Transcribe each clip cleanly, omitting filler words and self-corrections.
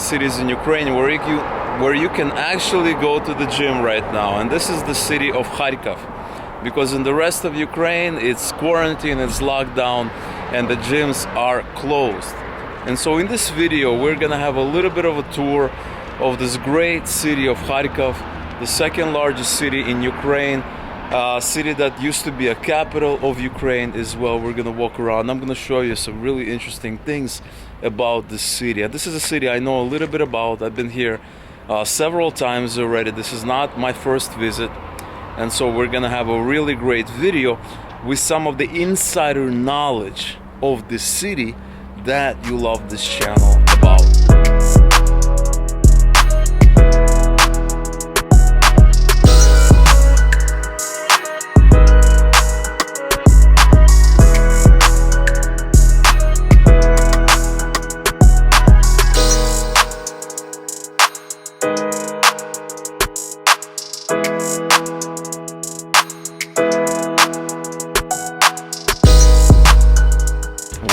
cities in Ukraine where you can actually go to the gym right now, and this is the city of Kharkov, because in the rest of Ukraine it's quarantine, it's locked down, and the gyms are closed. And so in this video we're gonna have a little bit of a tour of this great city of Kharkov, the second largest city in Ukraine, a city that used to be a capital of Ukraine as well. We're gonna walk around. I'm gonna show you some really interesting things about this city. And this is a city I know a little bit about. I've been here several times already. This is not my first visit, and so we're gonna have a really great video with some of the insider knowledge of this city that you love this channel about.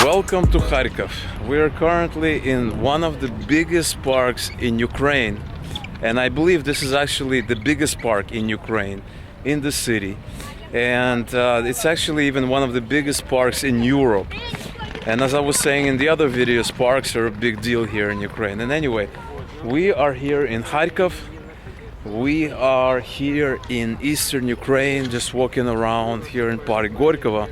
Welcome to Kharkov. We are currently in one of the biggest parks in Ukraine, and I believe this is actually the biggest park in Ukraine, in the city, and it's actually even one of the biggest parks in Europe. And as I was saying in the other videos, parks are a big deal here in Ukraine. And anyway, we are here in Kharkov. We are here in eastern Ukraine, just walking around here in Park Gorkova.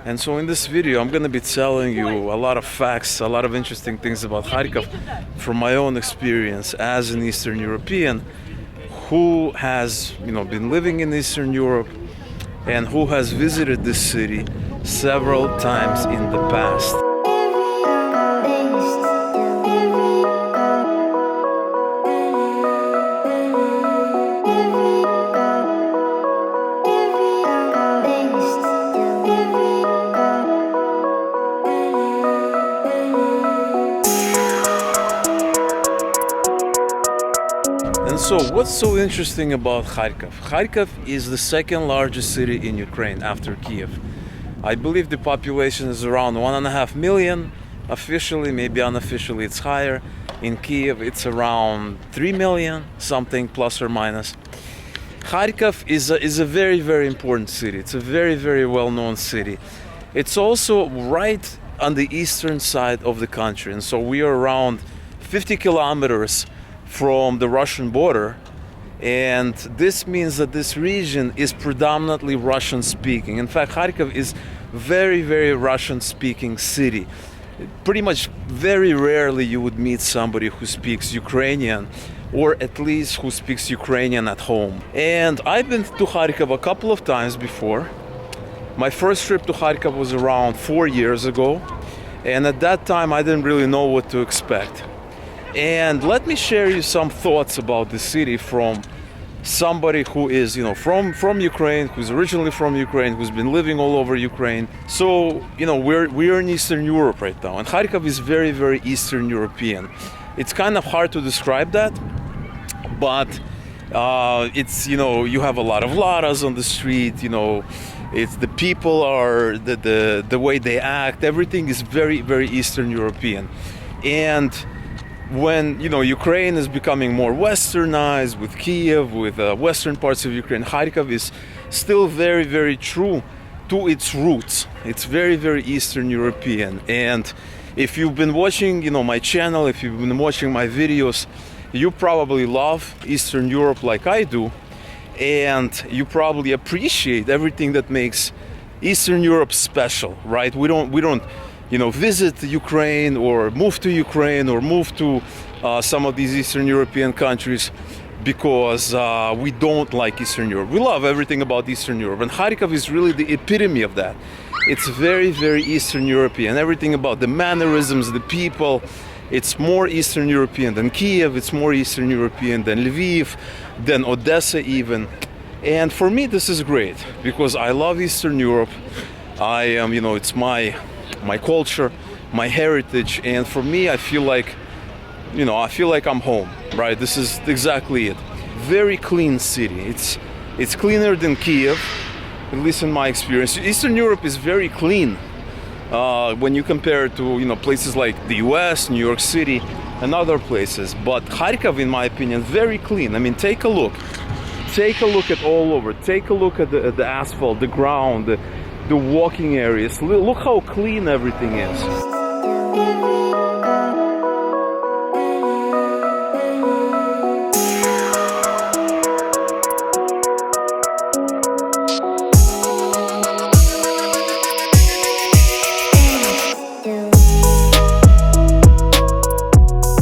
And so in this video, I'm going to be telling you a lot of facts, a lot of interesting things about Kharkov from my own experience as an Eastern European who has, been living in Eastern Europe and who has visited this city several times in the past. So what's so interesting about Kharkov? Kharkov is the second largest city in Ukraine after Kiev. I believe the population is around 1.5 million. Officially, maybe unofficially it's higher. In Kiev it's around 3 million, something plus or minus. Kharkov is a very, very important city. It's a very, very well-known city. It's also right on the eastern side of the country, and so we are around 50 kilometers from the Russian border, and this means that this region is predominantly Russian speaking. In fact, Kharkov is very, very Russian speaking city. Pretty much very rarely you would meet somebody who speaks Ukrainian, or at least who speaks Ukrainian at home. And I've been to Kharkov a couple of times before. My first trip to Kharkov was around 4 years ago, and at that time I didn't really know what to expect. And let me share you some thoughts about the city from somebody who is, from Ukraine, who's originally from Ukraine, who's been living all over Ukraine. So, we're in Eastern Europe right now, and Kharkov is very, very Eastern European. It's kind of hard to describe that, but it's, you have a lot of ladas on the street, it's the people are, the way they act, everything is very, very Eastern European. And when Ukraine is becoming more westernized with Kiev, with western parts of Ukraine, Kharkov is still very, very true to its roots. It's very, very Eastern European. And if you've been watching my channel, if you've been watching my videos, you probably love Eastern Europe like I do, and you probably appreciate everything that makes Eastern Europe special, right? We don't visit Ukraine or move to Ukraine or move to some of these Eastern European countries because we don't like Eastern Europe. We love everything about Eastern Europe, and Kharkov is really the epitome of that. It's very, very Eastern European. Everything about the mannerisms, the people, it's more Eastern European than Kiev, it's more Eastern European than Lviv, than Odessa even. And for me this is great because I love Eastern Europe. I am, it's my culture, my heritage, and for me I feel like I'm home, right? This is exactly it. Very clean city. It's cleaner than Kiev, at least in my experience. Eastern Europe is very clean when you compare it to places like the US, New York City. and other places. But Kharkov, in my opinion, very clean. I mean, take a look. Take a look at all over. Take a look at the asphalt, the ground, the walking areas. Look how clean everything is.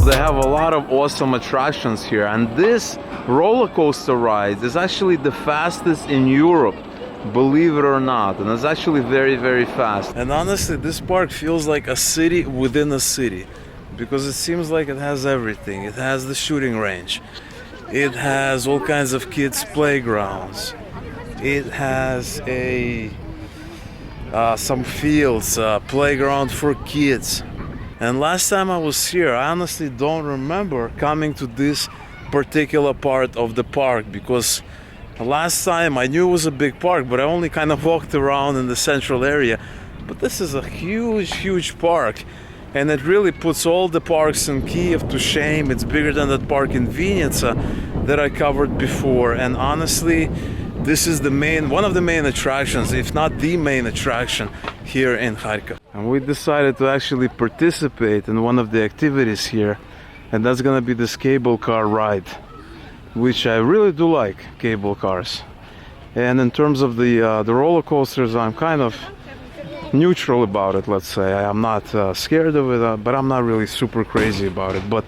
They have a lot of awesome attractions here, and this roller coaster ride is actually the fastest in Europe, believe it or not, and it's actually very, very fast. And honestly, this park feels like a city within a city, because it seems like it has everything. It has the shooting range, it has all kinds of kids' playgrounds, it has some fields, playground for kids. And last time I was here, I honestly don't remember coming to this particular part of the park, because last time I knew it was a big park, but I only kind of walked around in the central area. But this is a huge, huge park, and it really puts all the parks in Kiev to shame. It's bigger than that park in Vinnytsia that I covered before, and honestly, this is one of the main attractions, if not the main attraction here in Kharkov. And we decided to actually participate in one of the activities here, and that's gonna be this cable car ride, which I really do like, cable cars. And in terms of the roller coasters, I'm kind of neutral about it, let's say. I'm not scared of it, but I'm not really super crazy about it. But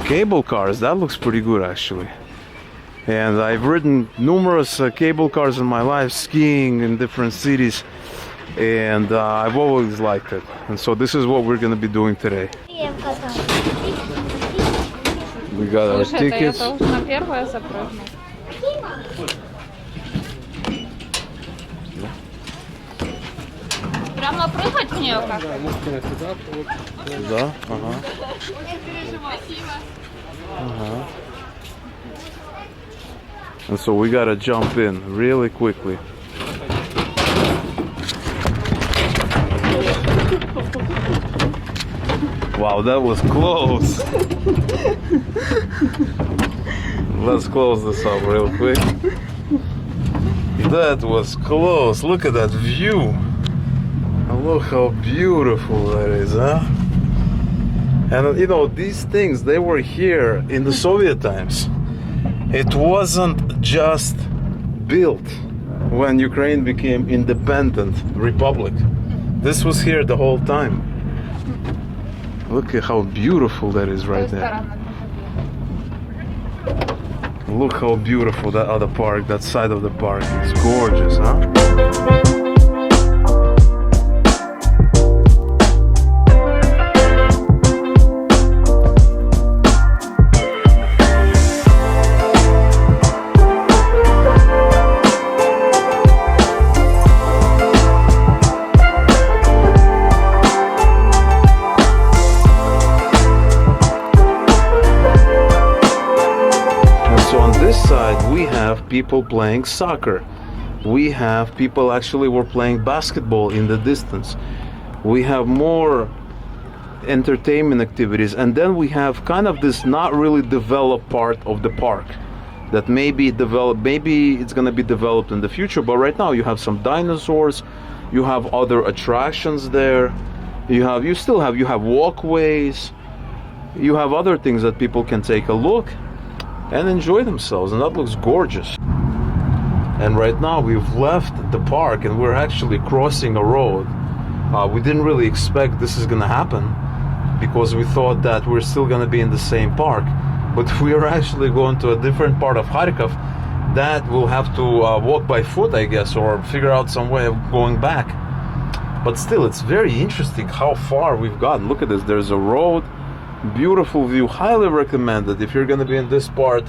cable cars, that looks pretty good actually. And I've ridden numerous cable cars in my life, skiing in different cities, and I've always liked it. And so this is what we're going to be doing today. We got our tickets. Прямо прыгать в нее как? Да, ага. Ага. And so we gotta jump in really quickly. Wow, that was close. Let's close this up real quick. That was close. Look at that view. Look how beautiful that is, huh? And you know, these things, they were here in the Soviet times. It wasn't just built when Ukraine became independent republic. This was here the whole time. Look at how beautiful that is right there. Look how beautiful that other park, that side of the park is. Gorgeous, huh? People playing soccer. We have people actually were playing basketball in the distance. We have more entertainment activities, and then we have kind of this not really developed part of the park that maybe it's going to be developed in the future, but right now you have some dinosaurs, you have other attractions there, you have walkways, you have other things that people can take a look and enjoy themselves, and that looks gorgeous. And right now we've left the park and we're actually crossing a road. We didn't really expect this is gonna happen, because we thought that we're still gonna be in the same park, but we are actually going to a different part of Kharkov that we'll have to walk by foot, I guess, or figure out some way of going back. But still, it's very interesting how far we've gotten. Look at this, there's a road, beautiful view, highly recommended if you're going to be in this part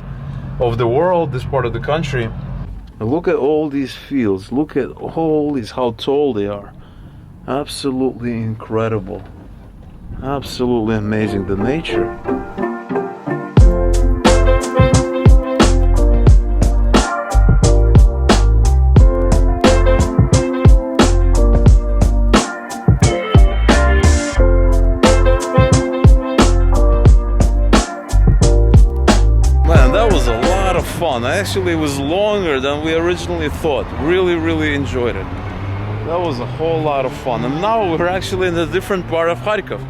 of the world, this part of the country. And look at all these fields, look at all these, how tall they are. Absolutely incredible, absolutely amazing, the nature. of fun. Actually, it was longer than we originally thought. Really enjoyed it. That was a whole lot of fun. And now we're actually in a different part of Kharkov.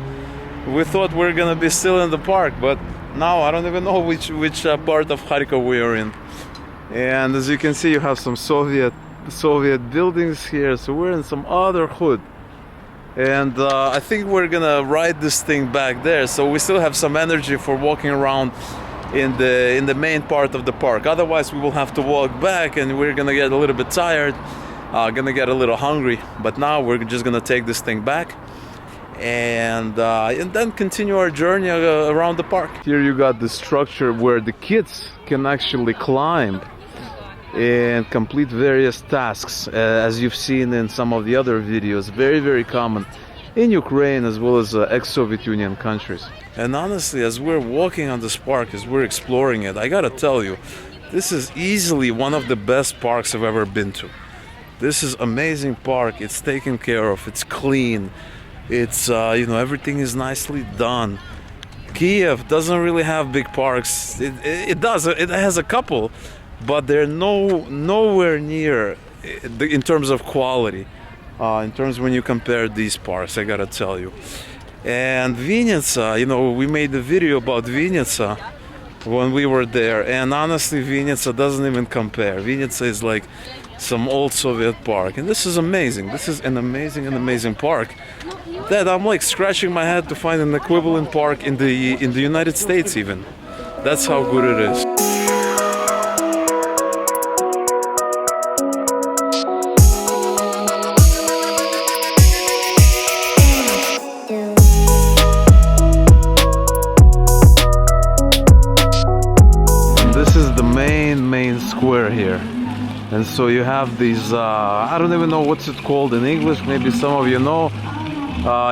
We thought we were gonna be still in the park, but now I don't even know which part of Kharkov we are in. And as you can see, you have some Soviet buildings here. So we're in some other hood. And I think we're gonna ride this thing back there, so we still have some energy for walking around in the main part of the park. Otherwise we will have to walk back and we're gonna get a little bit tired, gonna get a little hungry. But now we're just gonna take this thing back and then continue our journey around the park. Here you got the structure where the kids can actually climb and complete various tasks, as you've seen in some of the other videos. Very common in Ukraine as well as ex-Soviet Union countries. And honestly, as we're walking on this park, as we're exploring it, I gotta tell you, this is easily one of the best parks I've ever been to. This is amazing park. It's taken care of, it's clean, it's everything is nicely done. Kiev doesn't really have big parks. It has a couple, but they're nowhere near in terms of quality, in terms when you compare these parks, I gotta tell you. And Vinnytsia, we made a video about Vinnytsia when we were there, and honestly Vinnytsia doesn't even compare. Vinnytsia is like some old Soviet park, and this is amazing. This is an amazing park that I'm like scratching my head to find an equivalent park in the United States even. That's how good it is. Main square here, and so you have these I don't even know what's it called in English. Maybe some of you know.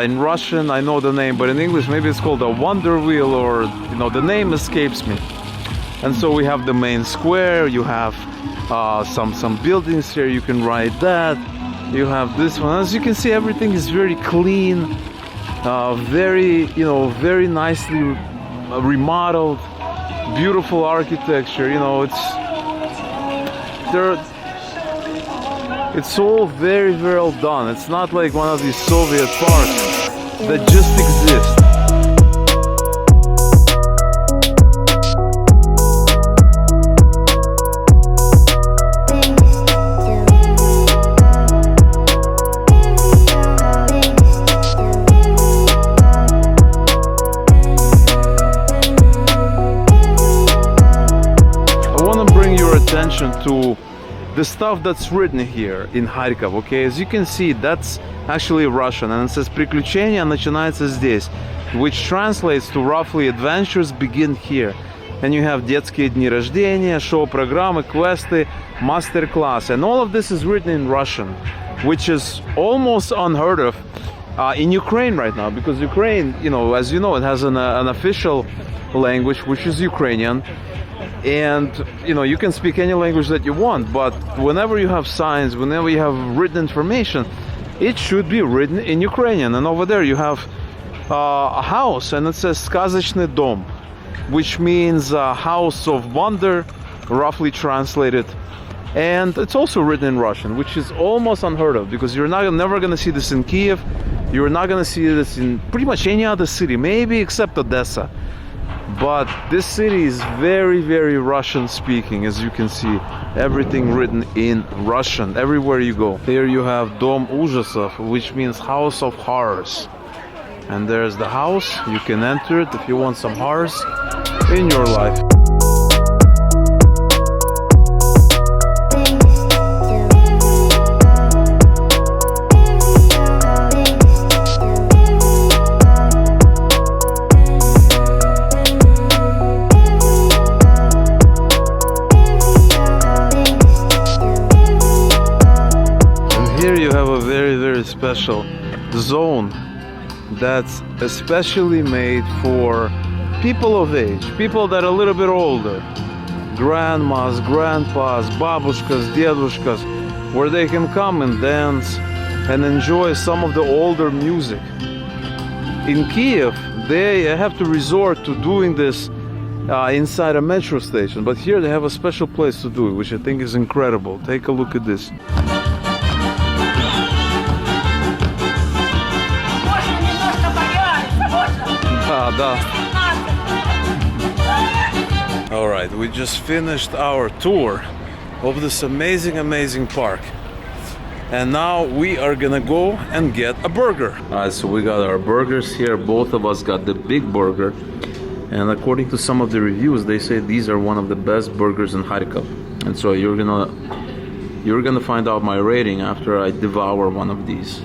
In Russian I know the name, but in English maybe it's called a wonder wheel, or the name escapes me. And so we have the main square. You have some buildings here. You can ride that. You have this one. As you can see, everything is very clean, very nicely remodeled. Beautiful architecture, it's all very well done. It's not like one of these Soviet parks that just exist. Attention to the stuff that's written here in Kharkov, okay? As you can see, that's actually Russian, and it says "Приключения начинается здесь," which translates to roughly "Adventures begin here." And you have детские дни рождения, шоу-программы, квесты, мастер-класс, and all of this is written in Russian, which is almost unheard of in Ukraine right now, because Ukraine, as you know, it has an official language, which is Ukrainian. And you can speak any language that you want, but whenever you have signs, whenever you have written information, it should be written in Ukrainian. And over there you have a house, and it says "Сказочный дом," which means house of wonder, roughly translated. And it's also written in Russian, which is almost unheard of, because you're never going to see this in Kiev. You're not going to see this in pretty much any other city, maybe except Odessa. But this city is very Russian speaking. As you can see, everything written in Russian everywhere you go. Here you have Dom Ужасов, which means house of horrors. And there's the house. You can enter it if you want some horrors in your life. Special zone that's especially made for people of age, people that are a little bit older, grandmas, grandpas, babushkas, dedushkas, where they can come and dance and enjoy some of the older music. In Kiev, they have to resort to doing this inside a metro station. But here they have a special place to do it, which I think is incredible. Take a look at this. Alright, we just finished our tour of this amazing park. And now we are gonna go and get a burger. Alright, so we got our burgers here. Both of us got the big burger. And according to some of the reviews, they say these are one of the best burgers in Kharkov. And so you're gonna find out my rating after I devour one of these.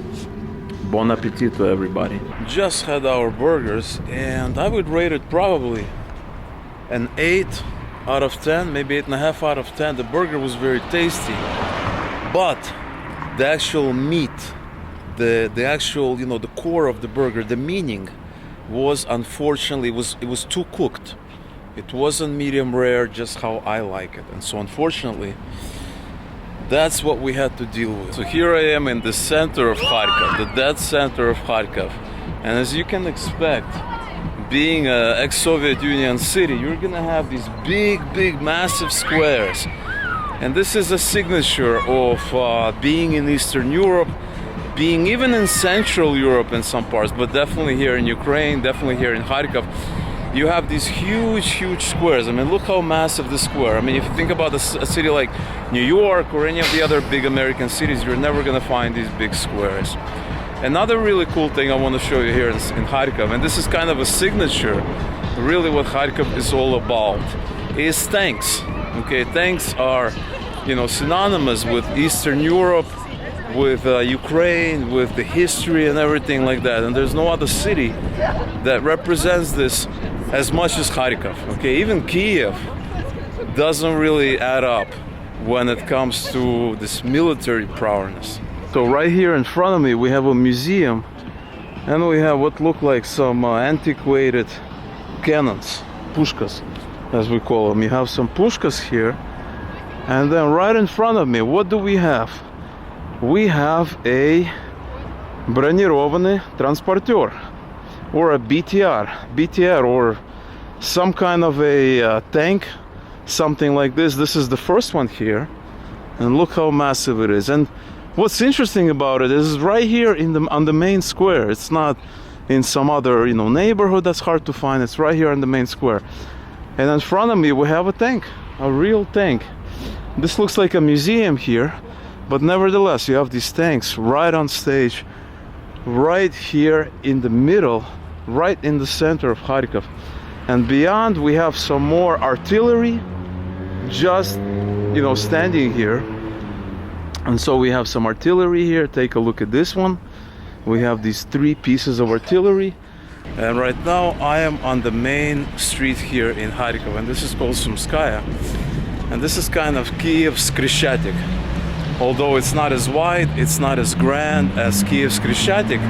Bon appetit to everybody. Just had our burgers and I would rate it probably an 8 out of 10, maybe 8.5 out of 10. The burger was very tasty, but the actual meat, the actual, you know, the core of the burger, the meaning was, unfortunately, it was too cooked. It wasn't medium rare, just how I like it. And so unfortunately, that's what we had to deal with. So here I am in the center of Kharkov, the dead center of Kharkov. And as you can expect, being an ex-Soviet Union city, you're gonna have these big, massive squares. And this is a signature of being in Eastern Europe, being even in Central Europe in some parts, but definitely here in Ukraine, definitely here in Kharkov. You have these huge squares. I mean, look how massive this square. I mean, if you think about a city like New York or any of the other big American cities, you're never gonna find these big squares. Another really cool thing I want to show you here in Kharkov, and this is kind of a signature, really what Kharkov is all about, is tanks. Okay, tanks are, you know, synonymous with Eastern Europe, with Ukraine, with the history and everything like that. And there's no other city that represents this as much as Kharkov. Okay, even Kiev doesn't really add up when it comes to this military prowess. So right here in front of me we have a museum, and we have what look like some antiquated cannons, pushkas as we call them. You have some pushkas here, and then right in front of me, what do we have? We have a бронированный транспортер, or a BTR, or some kind of a tank, something like this. This is the first one here, and look how massive it is. And what's interesting about it is right here on the main square. It's not in some other, you know, neighborhood that's hard to find. It's right here on the main square. And in front of me we have a tank, a real tank. This looks like a museum here, but nevertheless you have these tanks right on stage, right here in the middle, right in the center of Kharkov. And beyond we have some more artillery just, you know, standing here. And so we have some artillery here. Take a look at this one. We have these 3 pieces of artillery. And right now I am on the main street here in Kharkov, and this is called Sumskaya. And this is kind of Kiev's Krishchatik. Although it's not as wide, it's not as grand as Kiev's Krishchatik,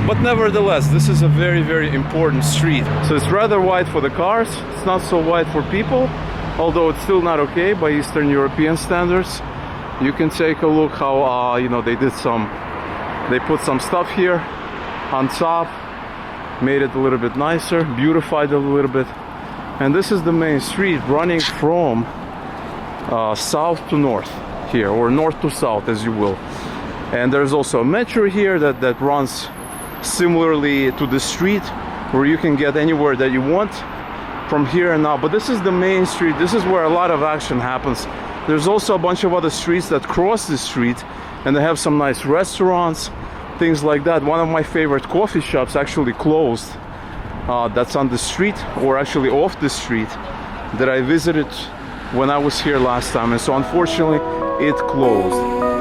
but nevertheless, this is a very important street. So it's rather wide for the cars, it's not so wide for people, although it's still not okay by Eastern European standards. You can take a look how you know, they put some stuff here on top, made it a little bit nicer, beautified it a little bit. And this is the main street running from south to north here, or north to south, as you will. And there's also a metro here that runs similarly to the street, where you can get anywhere that you want from here and now. But this is the main street. This is where a lot of action happens. There's also a bunch of other streets that cross the street, and they have some nice restaurants, things like that. One of my favorite coffee shops actually closed. That's on the street, or actually off the street, that I visited when I was here last time. And so unfortunately it closed.